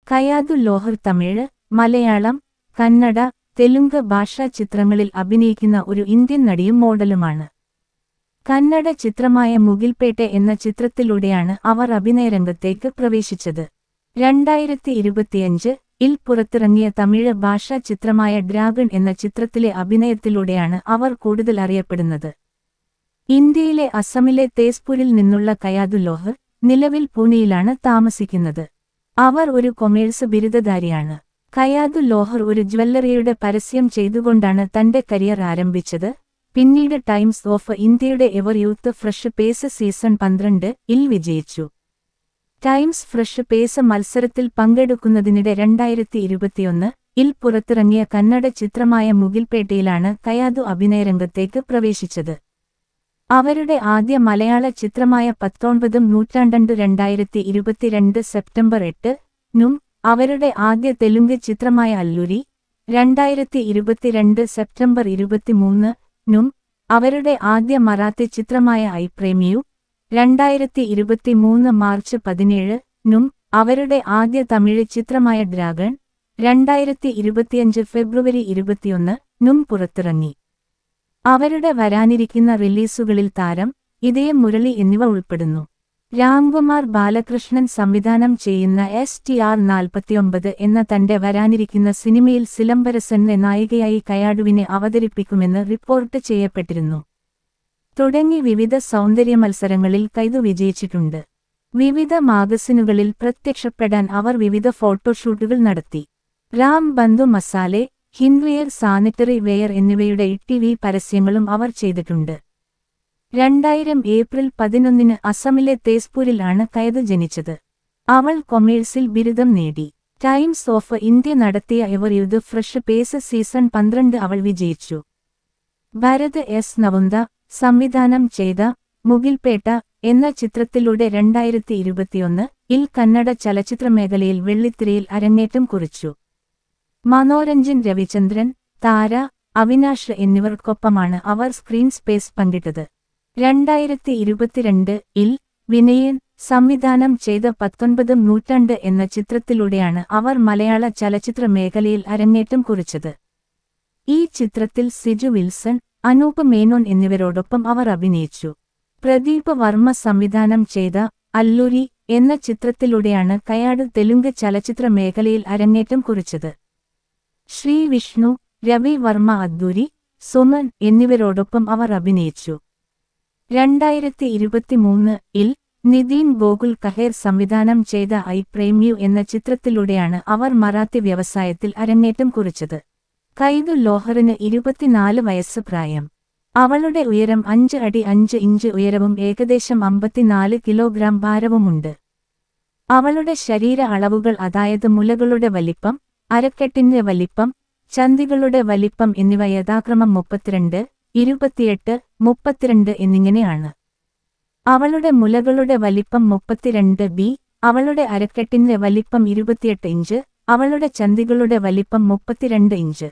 കയാതു ലോഹർ തമിഴ്, മലയാളം, കന്നഡ, തെലുങ്ക് ഭാഷാ ചിത്രങ്ങളിൽ അഭിനയിക്കുന്ന ഒരു ഇന്ത്യൻ നടിയും മോഡലുമാണ്. കന്നഡ ചിത്രമായ മുകിൽപേട്ടെ എന്ന ചിത്രത്തിലൂടെയാണ് അവർ അഭിനയരംഗത്തേക്ക് പ്രവേശിച്ചത്. 2025-ൽ പുറത്തിറങ്ങിയ തമിഴ് ഭാഷാ ചിത്രമായ ഡ്രാഗൺ എന്ന ചിത്രത്തിലെ അഭിനയത്തിലൂടെയാണ് അവർ കൂടുതൽ അറിയപ്പെടുന്നത്. ഇന്ത്യയിലെ അസമിലെ തേസ്പൂരിൽ നിന്നുള്ള കയാതു ലോഹർ നിലവിൽ പൂനെയിലാണ് താമസിക്കുന്നത്. അവർ ഒരു കൊമേഴ്സ് ബിരുദധാരിയാണ്. കയാതു ലോഹർ ഒരു ജ്വല്ലറിയുടെ പരസ്യം ചെയ്തുകൊണ്ടാണ് തന്റെ കരിയർ ആരംഭിച്ചത്. പിന്നീട് ടൈംസ് ഓഫ് ഇന്ത്യയുടെ ever youth fresh face season 12-ൽ വിജയിച്ചു. ടൈംസ് ഫ്രഷ് പേസ് മത്സരത്തിൽ പങ്കെടുക്കുന്നതിനിടെ 2021-ൽ പുറത്തിറങ്ങിയ കന്നഡ ചിത്രമായ മുകിൽപേട്ടയിലാണ് കയാതു അഭിനയരംഗത്തേക്ക് പ്രവേശിച്ചത്. അവരുടെ ആദ്യ മലയാള ചിത്രമായ 19 നൂറ്റാണ്ടു 2022 സെപ്റ്റംബർ 8-നും അവരുടെ ആദ്യ തെലുങ്ക് ചിത്രമായ അല്ലൂരി 2022 സെപ്റ്റംബർ 23-നും അവരുടെ ആദ്യ മറാത്തി ചിത്രമായ ഐ പ്രേമിയു 2023 മാർച്ച് 17-നും അവരുടെ ആദ്യ തമിഴ് ചിത്രമായ ഡ്രാഗൺ 2025 ഫെബ്രുവരി 21-നും പുറത്തിറങ്ങി. അവരുടെ വരാനിരിക്കുന്ന റിലീസുകളിൽ താരം, ഇതയം മുരളി എന്നിവ ഉൾപ്പെടുന്നു. രാംകുമാർ ബാലകൃഷ്ണൻ സംവിധാനം ചെയ്യുന്ന STR-49 എന്ന തന്റെ വരാനിരിക്കുന്ന സിനിമയിൽ സിലംബരസനെ നായികയായി കയാടുവിനെ അവതരിപ്പിക്കുമെന്ന് റിപ്പോർട്ട് ചെയ്യപ്പെട്ടിരുന്നു. തുടങ്ങി വിവിധ സൗന്ദര്യമത്സരങ്ങളിൽ കൈതു വിജയിച്ചിട്ടുണ്ട്. വിവിധ മാഗസിനുകളിൽ പ്രത്യക്ഷപ്പെടാൻ അവർ വിവിധ ഫോട്ടോഷൂട്ടുകൾ നടത്തി. രാം ബന്ധു മസാലെ, ഹിൻവെയർ സാനിറ്ററി വെയർ എന്നിവയുടെ TV പരസ്യങ്ങളും അവർ ചെയ്തിട്ടുണ്ട്. 2000 ഏപ്രിൽ 11-ന് അസമിലെ തേസ്പൂരിലാണ് കയതു ജനിച്ചത്. അവൾ കൊമേഴ്സിൽ ബിരുദം നേടി. ടൈംസ് ഓഫ് ഇന്ത്യ നടത്തിയ ever youth fresh face season 12 അവൾ വിജയിച്ചു. ഭരത് S. നവുന്ദ സംവിധാനം ചെയ്ത മുകിൽപേട്ട എന്ന ചിത്രത്തിലൂടെ 2021-ൽ കന്നഡ ചലച്ചിത്രമേഖലയിൽ വെള്ളിത്തിരയിൽ അരങ്ങേറ്റം കുറിച്ചു. മനോരഞ്ജൻ രവിചന്ദ്രൻ, താര, അവിനാഷ് എന്നിവർക്കൊപ്പമാണ് അവർ സ്ക്രീൻ സ്പേസ് പങ്കിട്ടത്. 2022-ൽ വിനയൻ സംവിധാനം ചെയ്ത 19 നൂറ്റാണ്ട് എന്ന ചിത്രത്തിലൂടെയാണ് അവർ മലയാള ചലച്ചിത്ര മേഖലയിൽ അരങ്ങേറ്റം കുറിച്ചത്. ഈ ചിത്രത്തിൽ സിജു വിൽസൺ, അനൂപ് മേനോൻ എന്നിവരോടൊപ്പം അവർ അഭിനയിച്ചു. പ്രദീപ് വർമ്മ സംവിധാനം ചെയ്ത അല്ലൂരി എന്ന ചിത്രത്തിലൂടെയാണ് കയാട് തെലുങ്ക് ചലച്ചിത്ര മേഖലയിൽ അരങ്ങേറ്റം കുറിച്ചത്. ശ്രീ വിഷ്ണു, രവി വർമ്മ അദ്ദൂരി, സുമൻ എന്നിവരോടൊപ്പം അവർ അഭിനയിച്ചു. 2023-ൽ നിതീൻ ഗോകുൽ കഹേർ സംവിധാനം ചെയ്ത ഐ പ്രേമിയു എന്ന ചിത്രത്തിലൂടെയാണ് അവർ മറാത്തി വ്യവസായത്തിൽ അരങ്ങേറ്റം കുറിച്ചത്. കൈതു ലോഹറിന് 24 വയസ്സ് പ്രായം. അവളുടെ ഉയരം 5 അടി 5 ഇഞ്ച് ഉയരവും ഏകദേശം 54 കിലോഗ്രാം ഭാരവുമുണ്ട്. അവളുടെ ശരീര അളവുകൾ അതായത് മുലകളുടെ വലിപ്പം, അരക്കെട്ടിന്റെ വലിപ്പം, ചന്തികളുടെ വലിപ്പം എന്നിവ യഥാക്രമം 32, 28, 32 എന്നിങ്ങനെയാണ്. അവളുടെ മുലകളുടെ വലിപ്പം 32B, അവളുടെ അരക്കെട്ടിന്റെ വലിപ്പം 28 ഇഞ്ച്, അവളുടെ ചന്തികളുടെ വലിപ്പം 32 ഇഞ്ച്.